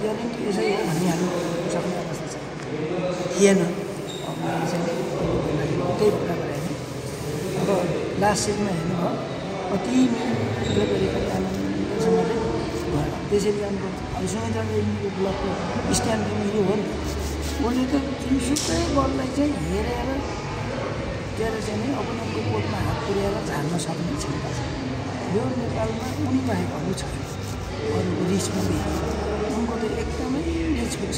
Guarantee यसै हो भनिहाल्नु सक्ने अवस्था छ थिएन। अब मैले चाहिँ त्यही कुरा गरेँ अब लास्ट सिटमा हेर्नुभयो कति मिहिनेत गरेको आनन्दसँगले भयो त्यसरी राम्रो अब सुमित्रा रेड्डीको ब्लकको स्ट्यान्ड यो हो नि उसले त जुनसुकै बललाई चाहिँ हेरेर त्यसले चाहिँ नि अपोनेन्टको कोर्टमा हात पुर्याएर झार्न सक्ने क्षमता छ। यो नेपालमा उनी बाहेक अरू छैन अरू रिचमा उनको त एकदमै रिच पुग्छ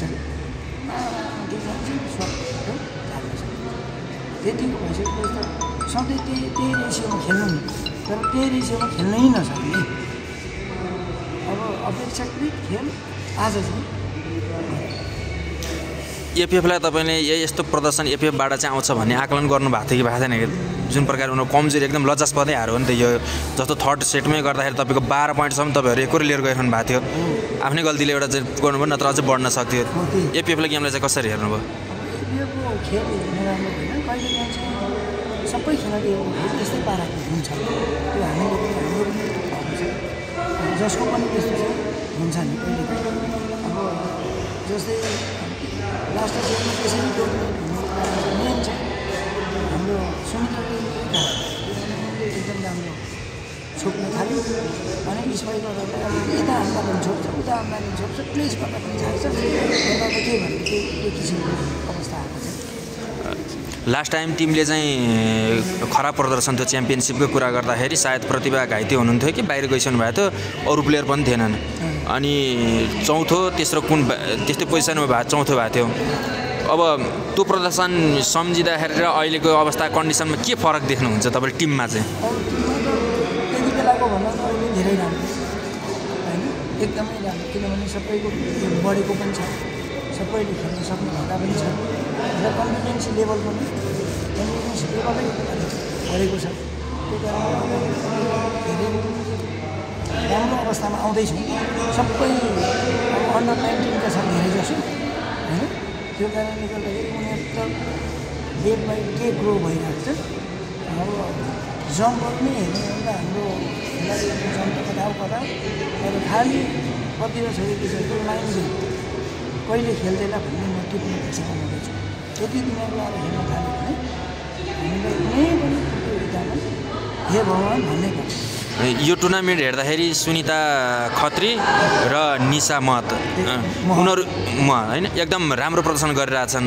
त्यतिको भइसकेपछि त सधैँ त्यही रेसियोमा खेल्नु नि तर त्यही रेसियोमा खेल्नै नसक्ने अब अपेक्षाकृत खेल आज चाहिँ एपिएफलाई तपाईँले यस्तो प्रदर्शन एपिएफबाट चाहिँ आउँछ भन्ने आकलन गर्नुभएको थियो कि भएको छैन? जुन प्रकार उनीहरू कमजोरी एकदम लज्जास्पदै हारो हो नि त यो जस्तो थर्ड सेटमै गर्दाखेरि तपाईँको 12 पोइन्टसम्म तपाईँहरू एकोरी लिएर गइरहनु भएको थियो आफ्नै गल्तीले एउटा चाहिँ गर्नुभयो नत्र अझै बढ्न सक्थ्यो। एपिएफलाई गेमलाई चाहिँ कसरी हेर्नुभयो? एपिएफको खेल नराम्रो होइन कहिले काहीँ चाहिँ सबै खेलाडीहरूको खेल त्यस्तै पाराको हुन्छ त्यो हामीले हाम्रो पनि जसको पनि त्यस्तो चाहिँ हुन्छ नि कहिले काहीँ अब जस्तै लास्ट गेममा त्यसरी डोमिनेट हुने मेन चाहिँ हाम्रो सुमित्रा रेड्डीको एकदम राम्रो छोप्न थाल्यो अनि स्पाइक गर्दा अब यता हान्दा पनि छोप्छ उता हान्दा पनि छोप्छ प्लेस गर्दा पनि झार्छ गर्दा के भन्ने त्यो किसिमको अवस्था आएको छ। लास्ट टाइम टिमले चाहिँ खराब प्रदर्शन थियो च्याम्पियनसिपको कुरा गर्दाखेरि सायद प्रतिभा घाइते हुनुहुन्थ्यो कि बाहिर गइसक्नु भएको थियो अरू प्लेयर पनि थिएनन् अनि चौथो तेस्रो कुन त्यस्तै पोजिसनमा भएको चौथो भएको थियो। अब त्यो प्रदर्शन सम्झिँदाखेरि र अहिलेको अवस्था कन्डिसनमा के फरक देख्नुहुन्छ तपाईँले टिममा चाहिँ? त्यति बेलाको भन्दा त अहिले धेरै राम्रो होइन एकदमै राम्रो किनभने सबैको बढेको पनि छ सबैले खेल्न सक्ने भन्दा पनि छ र कन्फिडेन्स लेभल पनि बढेको छ त्यो कारणले धेरै राम्रो अवस्थामा आउँदैछौँ सबै अब अन्डर 19का छन् धेरै जसो होइन त्यो कारणले गर्दाखेरि उनीहरू त डे बाई डे ग्रो भइरहेको छ। अब जम्पहरू नै हेर्ने हो भने त हाम्रो खेलाडीहरूको जम्प कता कता अब खालि कतिवटा छोडेपछि त्यो माइन्ड कहिले खेल्दैला भन्ने म त्यो पनि पेसामा हुँदैछु यति दिनको आएर हेर्न थाल्यो भने हामीलाई कुनै पनि प्रतियोगितामा हे भगवान् भन्ने गर्छ। यो टुर्नामेन्ट हेर्दाखेरि सुनिता खत्री र निशा महत उनीहरू होइन एकदम राम्रो प्रदर्शन गरिरहेछन्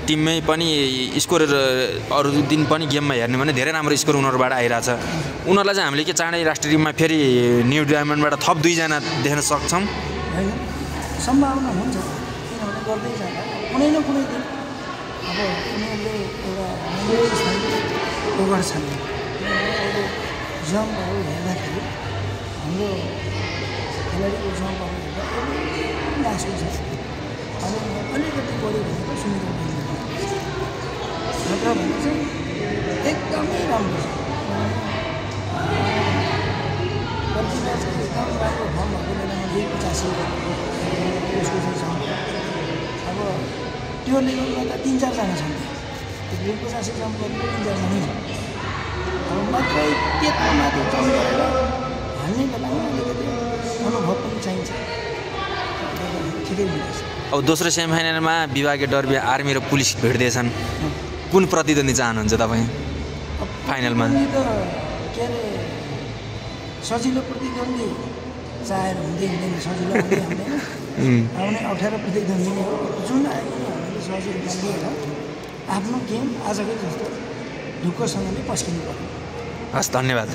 टिममै पनि स्कोर अरू दिन पनि गेममा हेर्ने भने धेरै राम्रो स्कोर उनीहरूबाट आइरहेछ। उनीहरूलाई चाहिँ हामीले के चाँडै राष्ट्रिय टिममा फेरि न्यू डायमन्डबाट थप 2 जना देख्न सक्छौँ? होइन सम्भावना हुन्छ किनभने गर्दै जाँदा कुनै न कुनै दिन अब उनीहरूले एउटा गर्छन् जम्पहरू हेर्दाखेरि हाम्रो खेलाडीको जम्पहरू हेर्दा एकदम लासो छ अनि अलिकति बढी भनेको सुनिता नत्र भने चाहिँ एकदमै राम्रो छ प्रतिभा चाहिँ एकदम राम्रो फर्म भएको बेलामा 285 उसको चाहिँ छ अब त्यो लेभलमा त 3-4 जना छन् 285 जम्प गर्ने 3-4 जना छ अब मात्रै त्यत्रो माथि जम्प गरेर हाल्ने बेलामा अलिकति अनुभव पनि चाहिन्छ ठिकै हुँदैछ। अब दोस्रो सेमिफाइनलमा विभागीय डर्बी आर्मी र पुलिस भिड्दैछन् कुन प्रतिद्वन्दी चाहनुहुन्छ तपाईँ फाइनलमा? के अरे सजिलो प्रतिद्वन्दी चाहेर हुँदैन सजिलो हुँदैन आउने 18 प्रतिद्वन्दी नै हो जुन आयो हामीले सजिलो लिएर आफ्नो गेम आजकै जस्तो ढुक्कसँगले पस्किनु पर्यो। हस् धन्यवाद।